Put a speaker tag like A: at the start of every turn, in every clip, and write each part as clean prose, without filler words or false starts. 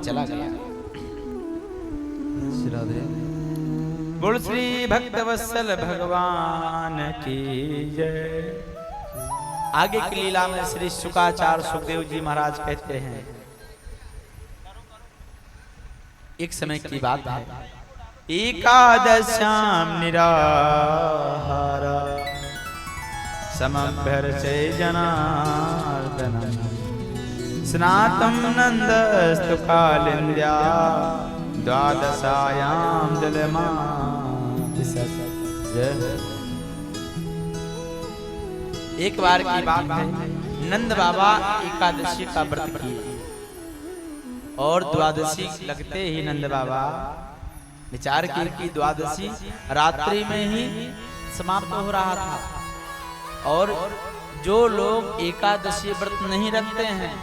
A: चला गया।
B: राधे।
A: बोल श्री भक्तवत्सल भगवान की जय। आगे की लीला में श्री शुकाचार्य सुखदेव जी महाराज कहते हैं, एक समय की बात है, एकादश्याम निराहारा समभ्यर्चे जनार्दनम् स्नातम नंदस्तु कालिंद्या द्वादशायाम जलमातिसत्। एक बार की बात है, नंद बाबा एकादशी का व्रत किए और द्वादशी लगते ही नंद बाबा विचार किए कि द्वादशी रात्रि में ही समाप्त हो रहा था और जो लोग एकादशी व्रत नहीं रखते हैं,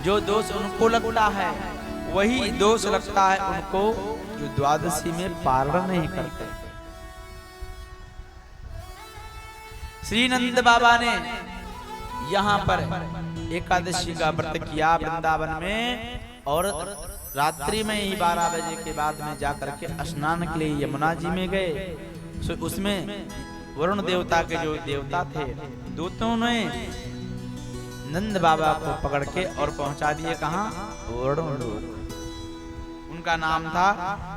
A: जो दोष उनको लगता है वही दोष लगता है उनको जो द्वादशी में पारण नहीं करते। श्री नंद बाबा ने यहाँ पर एकादशी का व्रत किया वृंदावन में और रात्रि में ही 12 बजे के बाद में जाकर के स्नान के लिए यमुना जी में गए। उसमें वरुण देवता के जो देवता थे दूतों ने नंद बाबा को पकड़ के और पहुंचा दिए कहां? वरुण लोक। उनका नाम था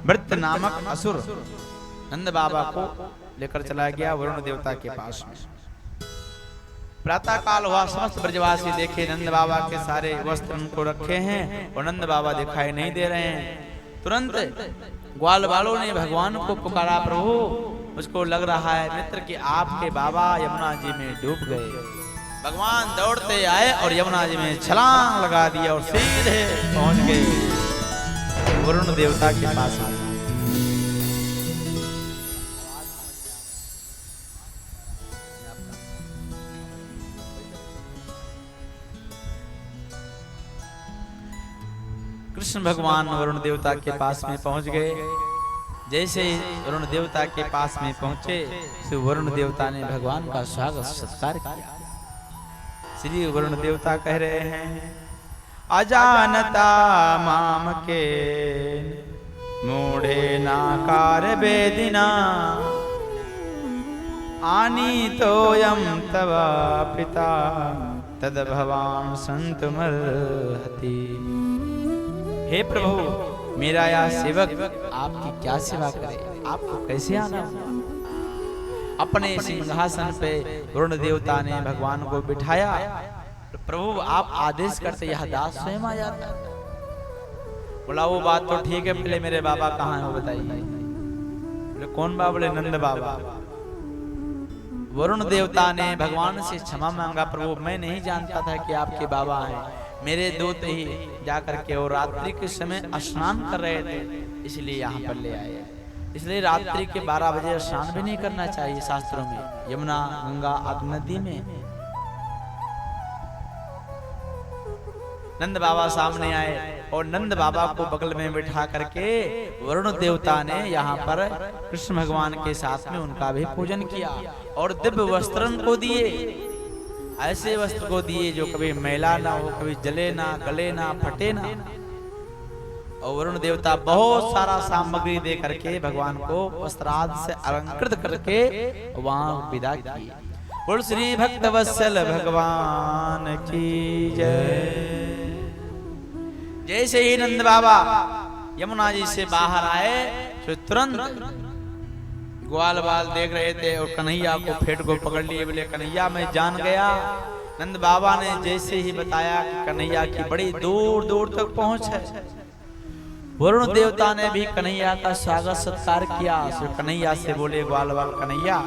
A: वृत्त नामक असुर। नंद बाबा को लेकर चला गया वरुण देवता के पास में। प्रातः काल हुआ, समस्त ब्रजवासी देखे नंद बाबा के सारे वस्त्र उनको रखे हैं और नंद बाबा दिखाई नहीं दे रहे हैं। तुरंत ग्वाल वालों ने भगवान को पुकारा, प्रभु उसको लग रहा है मित्र कि आपके बाबा यमुना जी में डूब गए। भगवान दौड़ते आए और यमुना जी में छलांग लगा दिया और सीधे पहुंच गए वरुण देवता के पास। कृष्ण भगवान वरुण देवता के पास में पहुंच गए। जैसे वरुण देवता के पास में पहुंचे तो वरुण देवता ने भगवान का स्वागत सत्कार किया। श्री वरुण देवता कह रहे हैं, अजानता माम के मूढ़े नाकार वेदिना आनी तोयम तव पिता तद भवान संतुमर्हति। हे प्रभु, मेरा यह सेवक आपकी क्या सेवा करे, आपको कैसे आना हुआ? अपने सिंहासन पे वरुण देवता ने भगवान को बिठाया। प्रभु आप आदेश करते यह दास स्वयं आ जाता। बोला वो बात तो ठीक है, पहले मेरे बाबा कहाँ है वो बताइए। बोले कौन बाबा? बोले नंद बाबा। वरुण देवता ने भगवान से क्षमा मांगा, प्रभु मैं नहीं जानता था कि आपके बाबा हैं, मेरे दूत ही जाकर के और रात्रि के समय स्नान कर रहे थे इसलिए यहाँ पर ले आए। इसलिए रात्रि के 12 बजे स्नान भी नहीं करना चाहिए शास्त्रों में, यमुना गंगा आदि नदी में। नंद बाबा सामने आए और नंद बाबा को बगल में बिठा करके वरुण देवता ने यहाँ पर कृष्ण भगवान के साथ में उनका भी पूजन किया और दिव्य वस्त्र को दिए। ऐसे वस्त्र को दिए जो कभी मैला ना हो, कभी जले ना, गले ना, फटे ना। और वरुण देवता बहुत सारा सामग्री दे करके भगवान को वस्त्राद से अलंकृत करके वहां विदा किए। बोल श्री भक्तवत्सल भगवान की जय। जैसे ही नंद बाबा यमुना जी से बाहर आए तो तुरंत ग्वाल बाल देख रहे थे और कन्हैया को फेट को पकड़ लिए। बोले कन्हैया मैं जान गया। नंद बाबा ने जैसे ही बताया कि कन्हैया की बड़ी दूर दूर तक पहुंच है। वरुण देवता ने भी कन्हैया का स्वागत सत्कार किया। कन्हैया से बोले ग्वाल बाल, कन्हैया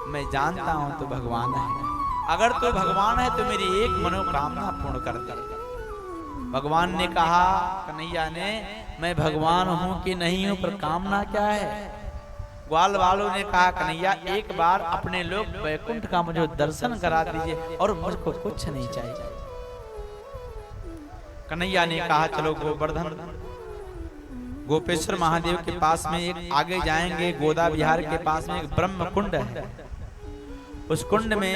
A: मैं जानता हूं तो भगवान है, अगर तो भगवान है तो मेरी एक मनोकामना पूर्ण कर दे। भगवान ने कहा कन्हैया ने, मैं भगवान हूं कि नहीं हूं पर कामना क्या है? ग्वाल वालों ने कहा कन्हैया एक बार अपने लोग वैकुंठ का मुझे दर्शन करा दीजिए और मुझको कुछ नहीं चाहिए। कन्हैया ने कहा चलो गोवर्धन गोपेश्वर महादेव के पास में एक आगे जाएंगे, गोदा विहार के पास में एक ब्रह्म कुंड है। उस कुंड में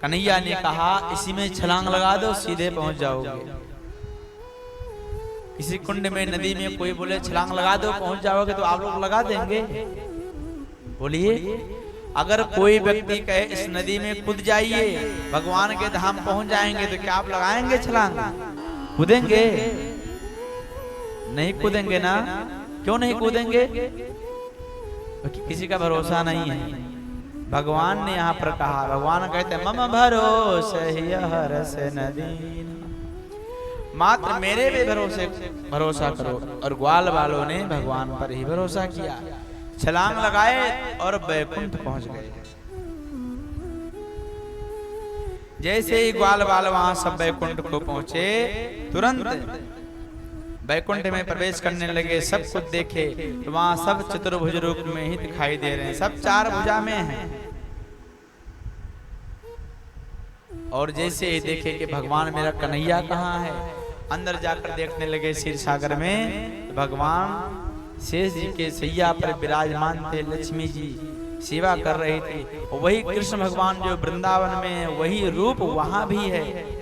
A: कन्हैया ने कहा इसी में छलांग लगा दो, सीधे पहुंच जाओगे। किसी कुंड में, नदी में कोई बोले छलांग लगा दो पहुंच जाओगे, तो आप लोग लगा देंगे? बोलिए, अगर कोई व्यक्ति कहे इस नदी में कूद जाइए भगवान के धाम पहुंच जाएंगे, तो क्या आप लगाएंगे छलांग? कूदेंगे? नहीं कूदेंगे ना। क्यों नहीं कूदेंगे? क्योंकि किसी का भरोसा नहीं है। भगवान ने यहाँ पर कहा, भगवान कहते हैं मम भरोसे नदी, मात्र मेरे भी भरोसा करो। और ग्वाल वालों ने भगवान पर ही भरोसा किया, छलांग लगाए और बैकुंठ पहुंच गए। जैसे ही ग्वाल वाल वहां सब बैकुंठ को पहुंचे, तुरंत बैकुंठ में प्रवेश करने लगे। सब कुछ देखे तो वहां सब चतुर्भुज रूप में ही दिखाई दे रहे हैं, सब चार भुजा में हैं। और जैसे ही देखे कि भगवान मेरा कन्हैया कहाँ है, अंदर जाकर देखने लगे क्षीर सागर में, तो भगवान शेष जी के सैया पर विराजमान थे। लक्ष्मी जी सेवा कर रही थी। वही कृष्ण भगवान जो वृंदावन में है, वही रूप वहां भी है।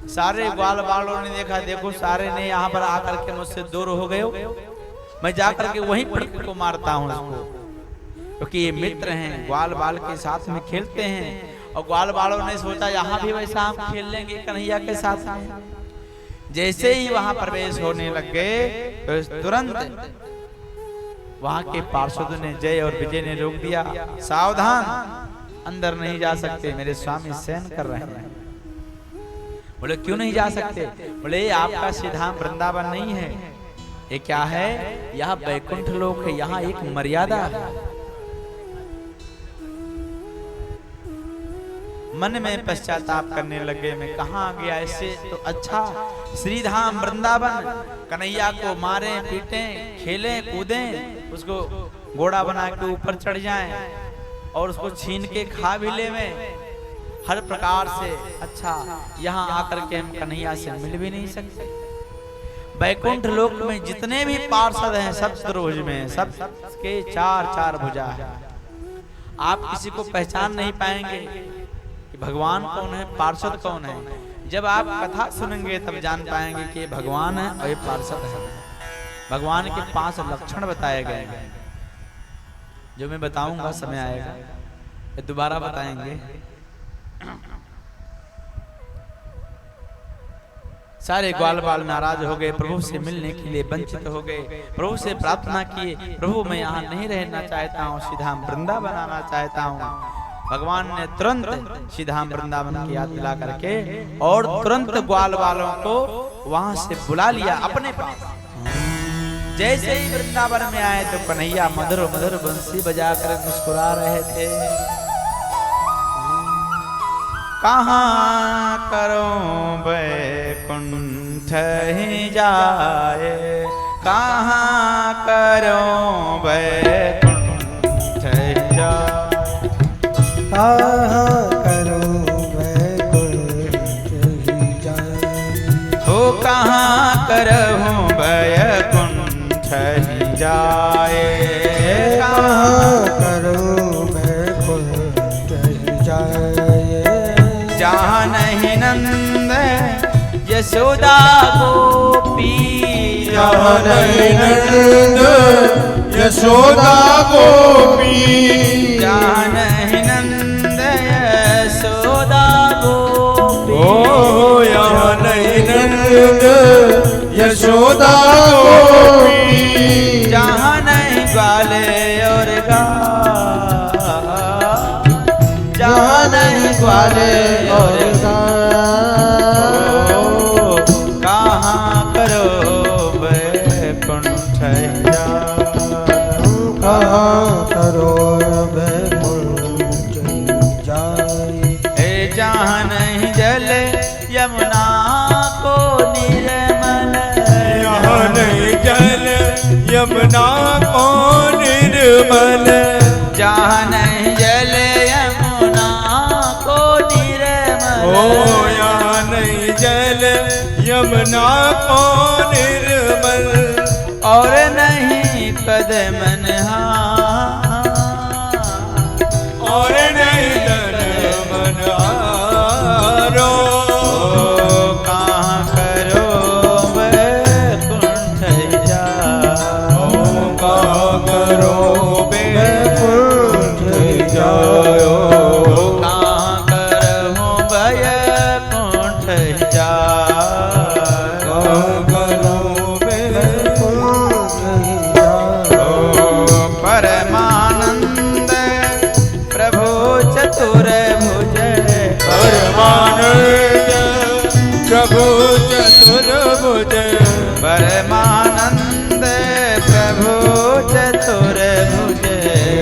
A: सारे ग्वाल वालों ने देखा, देखो सारे ने यहाँ पर आकर के मुझसे दूर हो गए, मैं जाकर के वहीं पर को मारता हूँ इसको, क्योंकि ये मित्र हैं, ग्वाल बाल के साथ में खेलते हैं। और ग्वाल वालों ने सोचा यहाँ भी वैसा हम खेल लेंगे कन्हैया के साथ में। जैसे ही वहां प्रवेश होने लग गए, तो तुरंत वहां के पार्षद ने, जय और विजय ने रोक दिया, सावधान, अंदर नहीं जा सकते, मेरे स्वामी शयन कर रहे हैं। बोले क्यों नहीं जा सकते? बोले आपका सीधा वृंदावन नहीं है, ये क्या है? यह बैकुंठ लोक है, यहाँ एक मर्यादा है। मन में पश्चाताप करने लगे, मैं कहाँ गया इससे तो अच्छा श्रीधाम वृंदावन। कन्हैया को मारे पीटे, खेलें कूदें, उसको घोड़ा बना के ऊपर चढ़ जाएं और उसको छीन के खा भी ले में, हर प्रकार से अच्छा। यहाँ आकर के हम कन्हैया से मिल भी नहीं सकते। बैकुंठ लोक में जितने भी पार्षद हैं सब चतुर्भुज में, सब के चार चार भुजा है। आप किसी को पहचान नहीं पाएंगे कि भगवान कौन है, पार्षद कौन है। जब आप कथा सुनेंगे तब जान पाएंगे कि भगवान है और ये पार्षद है। भगवान के 5 लक्षण बताए गए हैं, जो मैं बताऊंगा, समय आएगा दोबारा बताएंगे। सारे ग्वाल बाल नाराज हो गए, प्रभु से मिलने के लिए वंचित हो गए। प्रभु से प्रार्थना किए, प्रभु मैं यहाँ नहीं रहना चाहता हूँ, सीधा वृंदावन आना चाहता हूँ। भगवान ने तुरंत सीधा वृंदावन की याद दिला करके और तुरंत ग्वाल वालों को वहां से बुला लिया अपने पास। जैसे ही वृंदावन में आए तो कन्हैया मधुर मधुर बंसी बजाकर मुस्कुरा रहे थे। कहाँ करूं बैकुंठ ही जाए, कहाँ करूं बैकुंठ ही जाए,
B: कहाँ करूं बैकुंठ ही जाए,
A: ओ कहाँ करूं बैकुंठ ही जाए,
B: कहाँ करूं बैकुंठ ही जाए।
A: जहाँ नहीं नंद यशोदा गोपी,
B: जहाँ नहीं नंद यशोदा गोपी,
A: जहाँ नहीं नंद यशोदा गोपी,
B: ओ यहाँ नहीं नंद यशोदा गोपी,
A: जहाँ नहीं ग्वाले और जहाँ नहीं ग्वाले और कहाँ करो बैकुंठ
B: कहाँ करो बैकुंठ जाए।
A: जहाँ नहीं जल यमुना को निर्मल,
B: यहाँ नहीं जल यमुना को निर्मल,
A: जहाँ नहीं जल यमुना को निर्मल,
B: ओ यहाँ नहीं जल यमुना को निर्मल,
A: और नहीं कदम
B: और नहीं तन मन चतुर्भुज
A: परमानंद प्रभु चतुर्भुज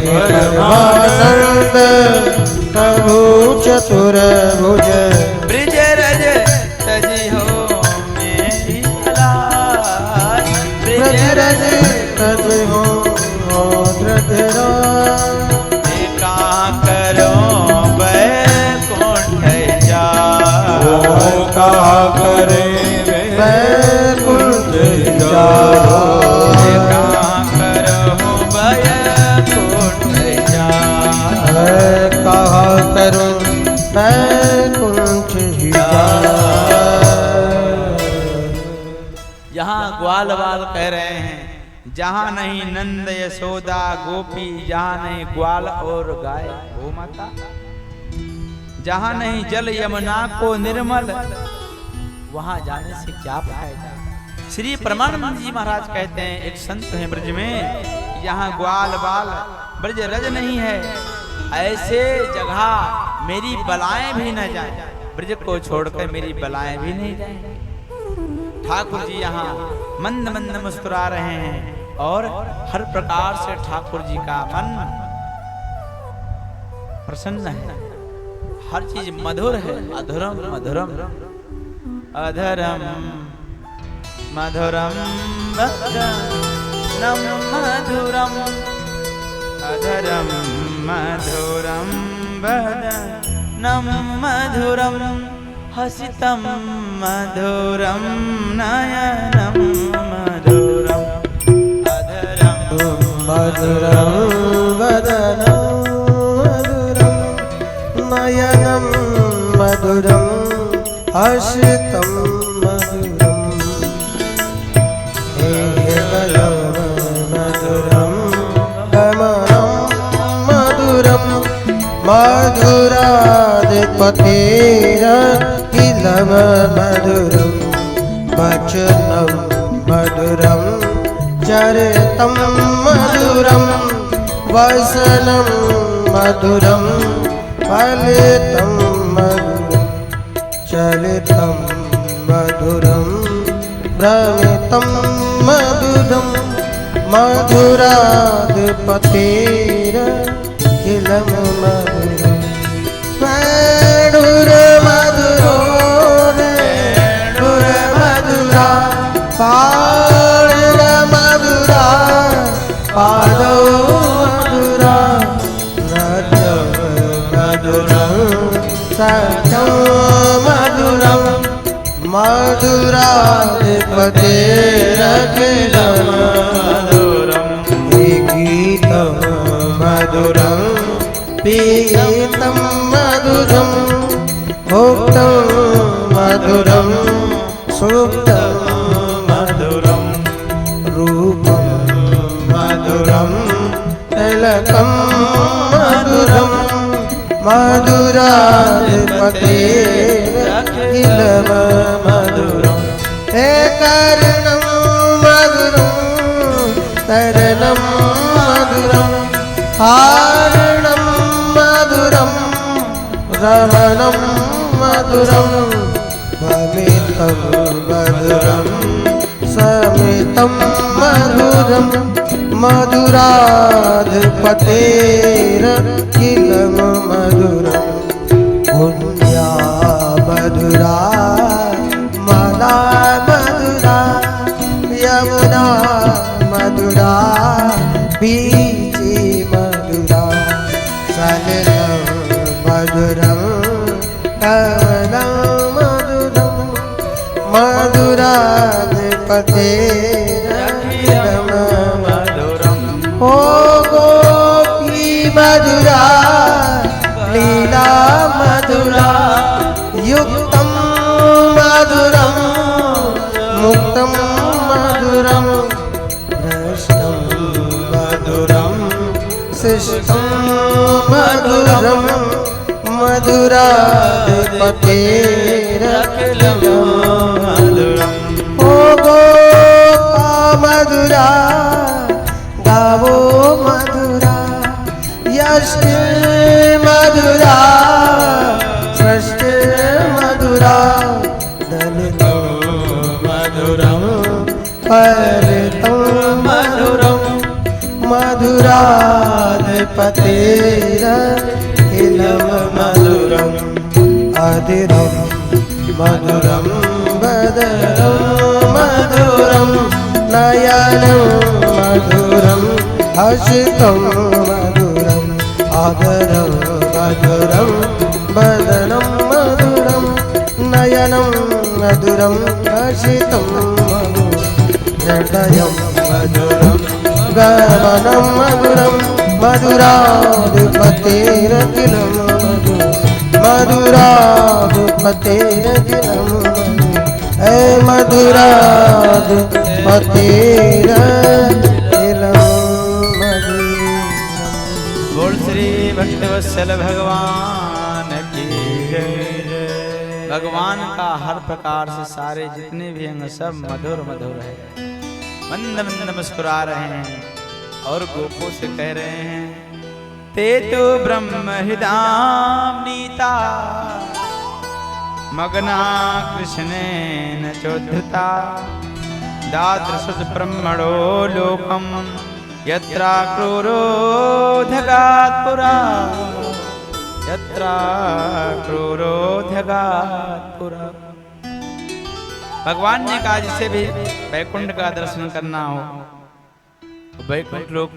C: परमानंद प्रभु चतुर्भुज
A: ब्रिज रज तजी हो मेरी लाज ब्रिज रज
C: तज हो द्रधरा
A: करो बैकुंठ जा
B: कहा करे
C: वैकुंठ जा
A: करो बैकुंठ जा
C: कहा करूं वैकुंठ जा।
A: यहाँ ग्वाल बाल कह रहे हैं, जहाँ नहीं नंद यशोदा गोपी, जहाँ नहीं ग्वाल और गाय गो माता, जहाँ नहीं जल यमुना को निर्मल, वहाँ जाने से क्या फायदा। श्री परमानंद जी महाराज कहते हैं, एक संत हैं ब्रज में, यहाँ ग्वाल बाल ब्रज रज नहीं है, ऐसे जगह मेरी बलाएं भी न जाए, ब्रज को छोड़कर मेरी बलाएं भी नहीं जाए। ठाकुर जी यहाँ मंद मंद मुस्कुरा रहे हैं और हर प्रकार से ठाकुर जी का मन प्रसन्न है, हर चीज मधुर है। अधुरम मधुरम अधरम मधुरम नम मधुरम अधरम मधुरम नम मधुरम हसितम मधुरम नयनम मधुरम
C: मधुरं वदनं मधुरं नयनं मधुरं हसितं मधुरं हेयगलं मधुरं गमनं मधुरं मधुराधिपतेरखिलं मधुरं वचनं मधुरं चरितं मधुरं वसनं मधुरं फलितं मधुरं चलितं मधुरं भ्रमितं मधुरं मधुराधिपतेरखिलं मधुरं वेणुर्मधुरो वेणुर्मधुरा पादो मधुरा नृत्यं मधुरं सत्यं मधुरं मधुराधिपतेरखिलं मधुरं गीतं मधुरं पीतं मधुरं भुक्तं मधुरं सुप्तं मधुरं रूपं मधुरं तिलकं मधुरं मधुराधिपतेरखिलं मधुरं हे कर्णं मधुरं तरणं मधुरं हारणं मधुरं रहनं मधुरं भमितं मधुरं समितं मधुरं मधुराधिपतेरखिलं मधुरं पुण्या मधुरा माला मधुरा यमुना मधुरा बीची मधुरा सलिलं मधुरं कमलं मधुरं मधुराधिपतेरखिलं मधुरं ओ गोपी मधुरा लीला मधुरा युक्तं मधुरं मुक्तं मधुरं भ्रष्टं मधुरं शिष्टं मधुरं मधुराधिपतेरखिलं मधुरं ओ गोपा मधुरा गावो मधुरा यष्टि मधुरा सृष्टि मधुरा दलितं परितं मधुरं मधुराधिपतेरखिलं मधुरम् अधीरं मधुरं वदनं मधुरं नयनं मधुरं हसितं मधुरम् आदरं मधुरं वदनं मधुरं नयनं मधुरं हसितं मधुरं हृदयं मधुरं गमनं मधुरं मधुराधिपतेरखिलं मधुराधिपतेरखिलं हे मधुराधिपतेरखिलं
A: बोल श्री भक्तवत्सल भगवान की जय। भगवान का हर प्रकार से सारे जितने भी अंग सब मधुर मधुर है। मंद मंद मुस्कुरा रहे हैं और गोपों से कह रहे हैं ते तो ब्रह्म हृदाम नीता मगना कृष्णेन चोद्धता दादृशुत ब्रह्मणो लोकम यत्रा क्रूरोधगात् पुरा यत्रा क्रूरोधगात् पुरा। भगवान ने कहा जिसे भी वैकुंठ का दर्शन करना हो वैकुंठ लोक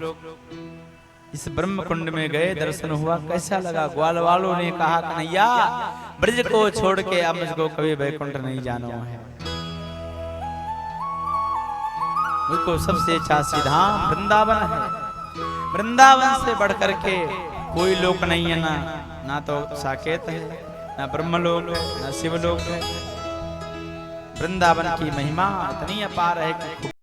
A: इस ब्रह्म कुंड में गए, दर्शन हुआ, कैसा लगा? ग्वाल वालों ने कहा कन्हैया ब्रज को छोड़ के अब मुझको कभी वैकुंठ नहीं जाना है। मुझको सबसे अच्छा सीधाम वृंदावन है। वृंदावन से बढ़ करके कोई लोक नहीं है, ना तो साकेत है, ना ब्रह्मलोक है, ना शिवलोक है। वृंदावन की महिमा इतनी अपार है कि